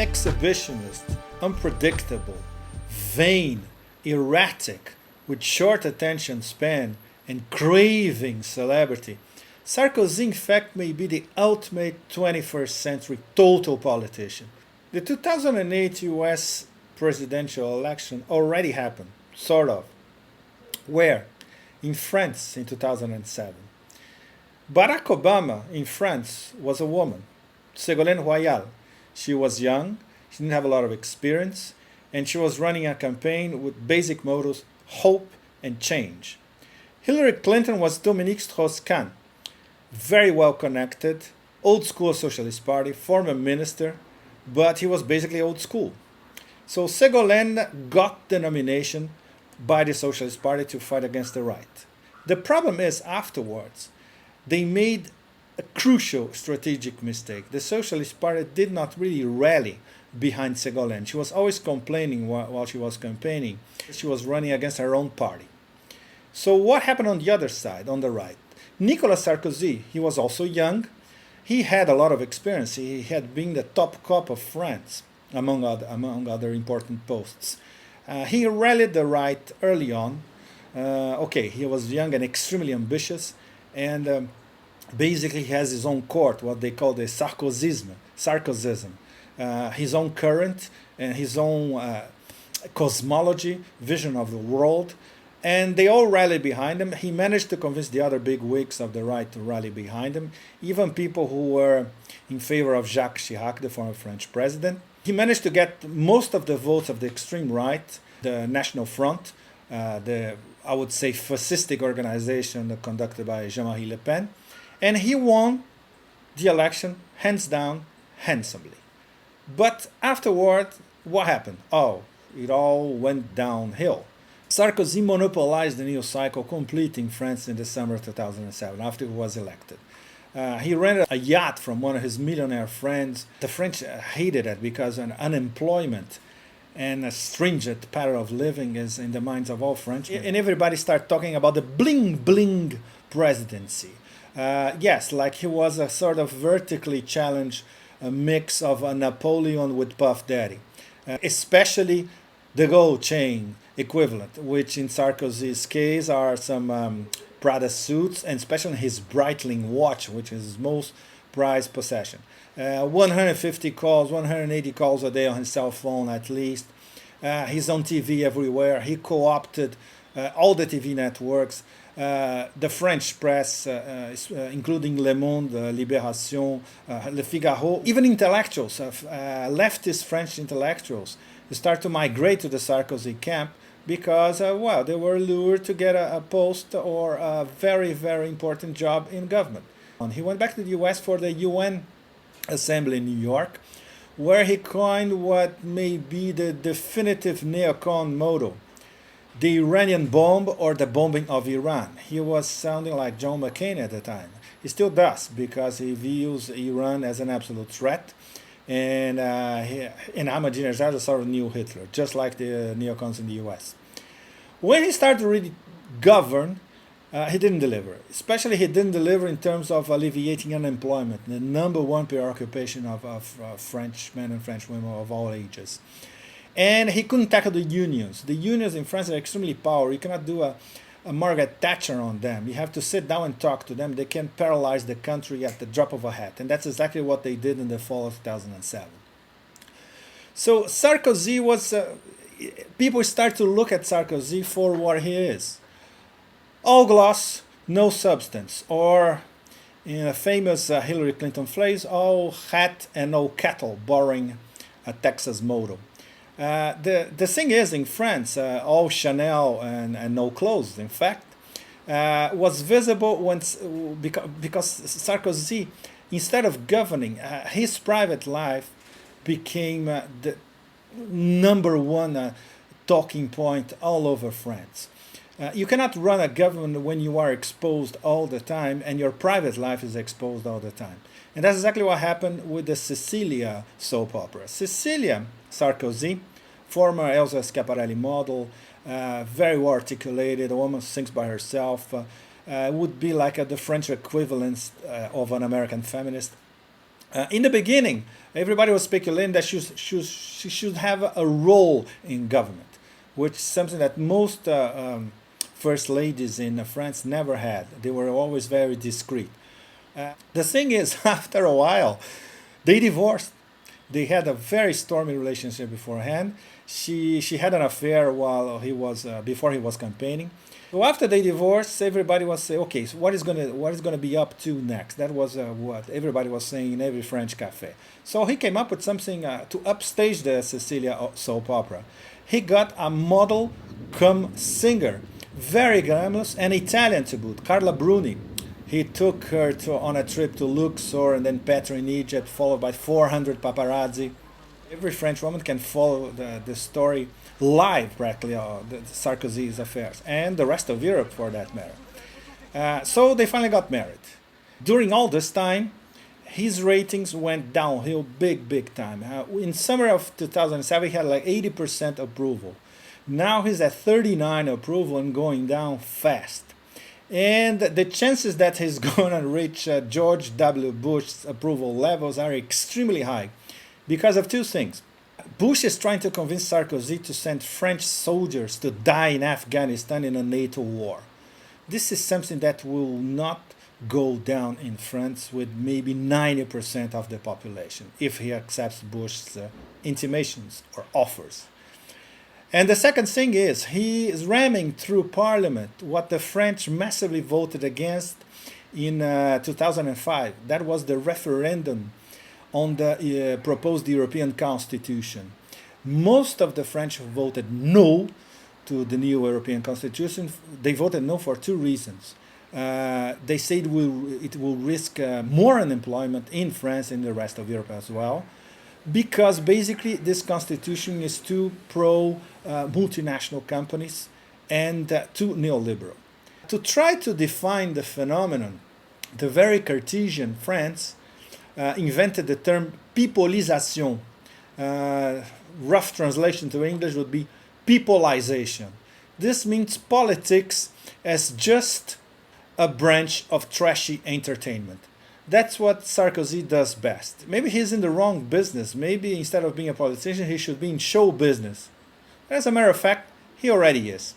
exhibitionist, unpredictable, vain, erratic, with short attention span and craving celebrity, Sarkozy in fact may be the ultimate 21st century total politician. The 2008 US presidential election already happened, sort of. Where? In France in 2007. Barack Obama in France was a woman, Ségolène Royal. She was young, she didn't have a lot of experience, and she was running a campaign with basic mottos, hope and change. Hillary Clinton was Dominique Strauss-Kahn, very well connected, old school Socialist Party, former minister, but he was basically old school. So Ségolène got the nomination by the Socialist Party to fight against the right. The problem is afterwards, they made a crucial strategic mistake. The Socialist Party did not really rally behind Ségolène. She was always complaining while she was campaigning. She was running against her own party. So what happened on the other side, on the right? Nicolas Sarkozy, he was also young. He had a lot of experience. He had been the top cop of France, among other important posts. He rallied the right early on. He was young and extremely ambitious, and basically he has his own court, what they call the Sarkozysm, his own current and his own cosmology, vision of the world, and they all rallied behind him. He managed to convince the other big wigs of the right to rally behind him, even people who were in favor of Jacques Chirac, the former French president. He managed to get most of the votes of the extreme right, the National Front, I would say fascistic organization conducted by Jean-Marie Le Pen, and he won the election hands down, handsomely. But afterward, what happened? Oh, it all went downhill. Sarkozy monopolized the news cycle completely in France in December 2007, after he was elected. He rented a yacht from one of his millionaire friends. The French hated it because unemployment and a stringent pattern of living is in the minds of all Frenchmen. And everybody started talking about the bling presidency. Yes, like he was a sort of vertically challenged mix of a Napoleon with Puff Daddy. Especially the gold chain equivalent, which in Sarkozy's case are some Prada suits, and especially his Breitling watch, which is his most prized possession. 150 calls, 180 calls a day on his cell phone at least. He's on TV everywhere. He co-opted all the TV networks. The French press, including Le Monde, Libération, Le Figaro, even intellectuals, leftist French intellectuals, start to migrate to the Sarkozy camp because, they were lured to get a post or a very, very important job in government. And he went back to the US for the UN Assembly in New York, where he coined what may be the definitive neocon motto: the Iranian bomb or the bombing of Iran. He was sounding like John McCain at the time. He still does, because he views Iran as an absolute threat. And Ahmadinejad is a sort of new Hitler, just like the neocons in the US. When he started to really govern, he didn't deliver. Especially he didn't deliver in terms of alleviating unemployment, the number one preoccupation of French men and French women of all ages. And he couldn't tackle the unions. The unions in France are extremely powerful. You cannot do a Margaret Thatcher on them. You have to sit down and talk to them. They can paralyze the country at the drop of a hat. And that's exactly what they did in the fall of 2007. So Sarkozy was... people start to look at Sarkozy for what he is. All gloss, no substance. Or, in a famous Hillary Clinton phrase, all hat and no cattle, borrowing a Texas motto. The thing is, in France, all Chanel and no clothes, in fact, was visible because Sarkozy, instead of governing, his private life became the number one talking point all over France. You cannot run a government when you are exposed all the time and your private life is exposed all the time. And that's exactly what happened with the Cecilia soap opera. Cecilia Sarkozy, former Elsa Schiaparelli model, very well articulated, a woman sings by herself, would be like the French equivalent of an American feminist. In the beginning, everybody was speculating that she should have a role in government, which is something that most first ladies in France never had. They were always very discreet. The thing is, after a while, they divorced. They had a very stormy relationship beforehand. She had an affair while he was before he was campaigning. So after they divorced, everybody was saying, okay, so what is gonna be up to next? That was what everybody was saying in every French cafe. So he came up with something to upstage the Cecilia soap opera. He got a model come singer, very glamorous and Italian to boot, Carla Bruni. He took her on a trip to Luxor and then Petra in Egypt, followed by 400 paparazzi. Every French woman can follow the story live, practically, the Sarkozy's affairs, and the rest of Europe for that matter. So they finally got married. During all this time, his ratings went downhill big time. In summer of 2007, he had like 80% approval. Now he's at 39 approval and going down fast. And the chances that he's going to reach George W. Bush's approval levels are extremely high because of two things. Bush is trying to convince Sarkozy to send French soldiers to die in Afghanistan in a NATO war. This is something that will not go down in France with maybe 90% of the population if he accepts Bush's intimations or offers. And the second thing is, he is ramming through parliament what the French massively voted against in 2005. That was the referendum on the proposed European Constitution. Most of the French voted no to the new European Constitution. They voted no for two reasons. They said it will risk more unemployment in France and the rest of Europe as well, because basically this constitution is too pro multinational companies and too neoliberal. To try to define the phenomenon, the very Cartesian France invented the term peopleisation. Rough translation to English would be peopleization. This means politics as just a branch of trashy entertainment. That's what Sarkozy does best. Maybe he's in the wrong business. Maybe instead of being a politician, he should be in show business. As a matter of fact, he already is.